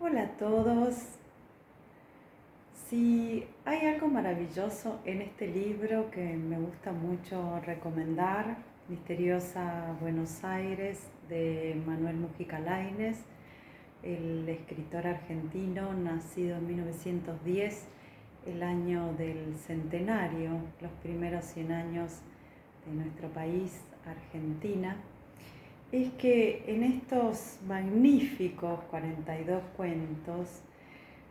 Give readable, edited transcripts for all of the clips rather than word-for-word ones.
Hola a todos. Si hay algo maravilloso en este libro que me gusta mucho recomendar, Misteriosa Buenos Aires, de Manuel Mujica Lainez, el escritor argentino nacido en 1910, el año del centenario, los primeros 100 años de nuestro país, Argentina, es que en estos magníficos 42 cuentos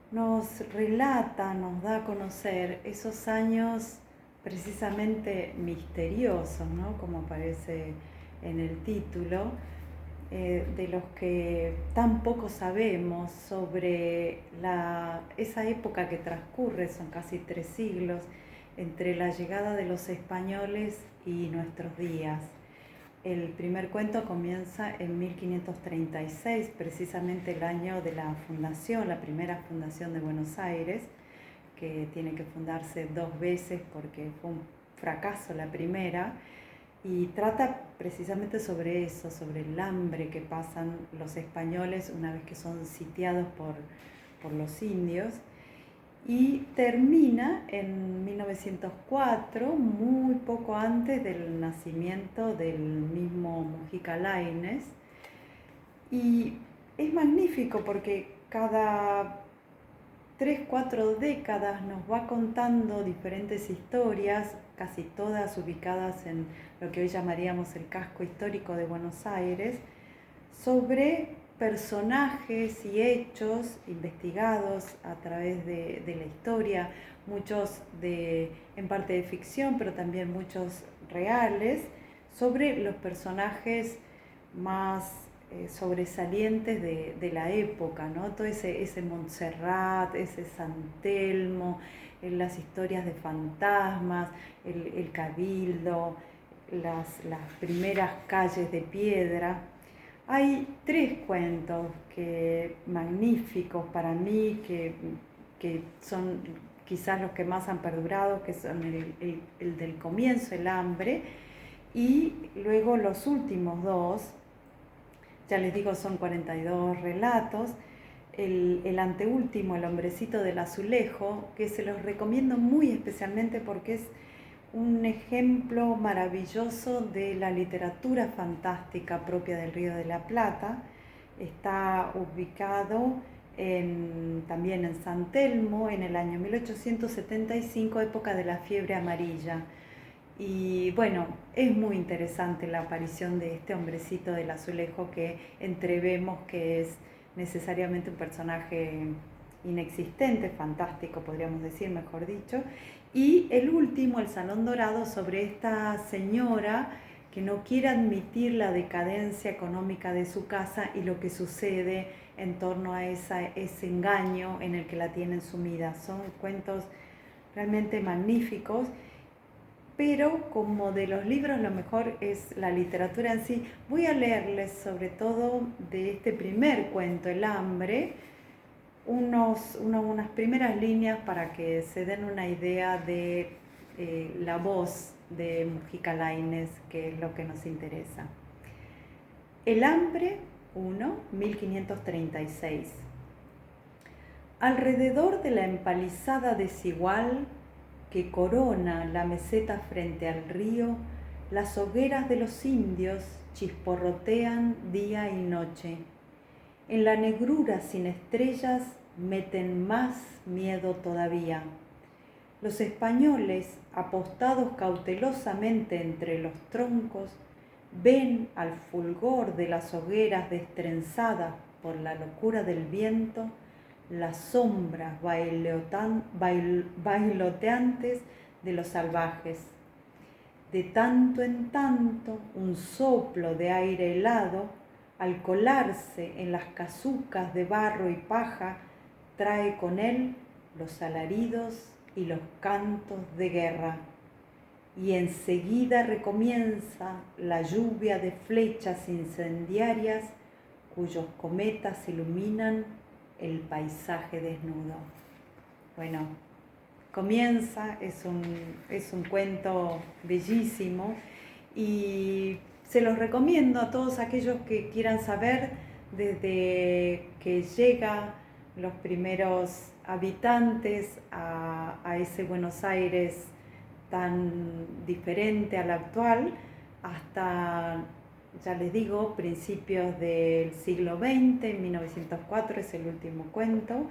nos relata, nos da a conocer esos años precisamente misteriosos, ¿no? Como aparece en el título, de los que tan poco sabemos sobre esa época que transcurre, son casi 3 siglos, entre la llegada de los españoles y nuestros días. El primer cuento comienza en 1536, precisamente el año de la fundación, la primera fundación de Buenos Aires, que tiene que fundarse 2 veces porque fue un fracaso la primera, y trata precisamente sobre eso, sobre el hambre que pasan los españoles una vez que son sitiados por los indios. Y termina en 1904, muy poco antes del nacimiento del mismo Mujica Lainez. Y es magnífico porque cada 3, 4 décadas nos va contando diferentes historias, casi todas ubicadas en lo que hoy llamaríamos el casco histórico de Buenos Aires, sobre personajes y hechos investigados a través de la historia, muchos en parte de ficción, pero también muchos reales, sobre los personajes más sobresalientes de la época, ¿no? Todo ese Montserrat, ese San Telmo, las historias de fantasmas, el cabildo, las primeras calles de piedra. Hay 3 cuentos magníficos para mí, que son quizás los que más han perdurado, que son el del comienzo, el hambre, y luego los últimos 2, ya les digo, son 42 relatos. El anteúltimo, El hombrecito del azulejo, que se los recomiendo muy especialmente porque es un ejemplo maravilloso de la literatura fantástica propia del Río de la Plata. Está ubicado también en San Telmo, en el año 1875, época de la fiebre amarilla. Y bueno, es muy interesante la aparición de este hombrecito del azulejo, que entrevemos que es necesariamente un personaje inexistente, fantástico podríamos decir, mejor dicho. Y el último, El Salón Dorado, sobre esta señora que no quiere admitir la decadencia económica de su casa y lo que sucede en torno a ese engaño en el que la tienen sumida. Son cuentos realmente magníficos, pero como de los libros lo mejor es la literatura en sí, voy a leerles sobre todo de este primer cuento, El hambre, unas primeras líneas para que se den una idea de la voz de Mujica Lainez, que es lo que nos interesa. El hambre 1, 1536. Alrededor de la empalizada desigual que corona la meseta frente al río, las hogueras de los indios chisporrotean día y noche. En la negrura sin estrellas meten más miedo todavía. Los españoles, apostados cautelosamente entre los troncos, ven al fulgor de las hogueras destrenzadas por la locura del viento las sombras bailoteantes de los salvajes. De tanto en tanto, un soplo de aire helado, al colarse en las casucas de barro y paja, trae con él los alaridos y los cantos de guerra. Y enseguida recomienza la lluvia de flechas incendiarias cuyos cometas iluminan el paisaje desnudo. Bueno, comienza, es un cuento bellísimo y se los recomiendo a todos aquellos que quieran saber desde que llega los primeros habitantes a ese Buenos Aires tan diferente al actual, hasta, ya les digo, principios del siglo XX, en 1904 es el último cuento.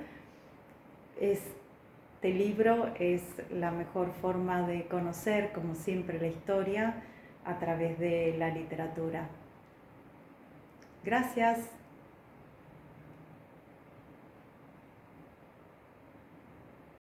Este libro es la mejor forma de conocer, como siempre, la historia a través de la literatura. Gracias.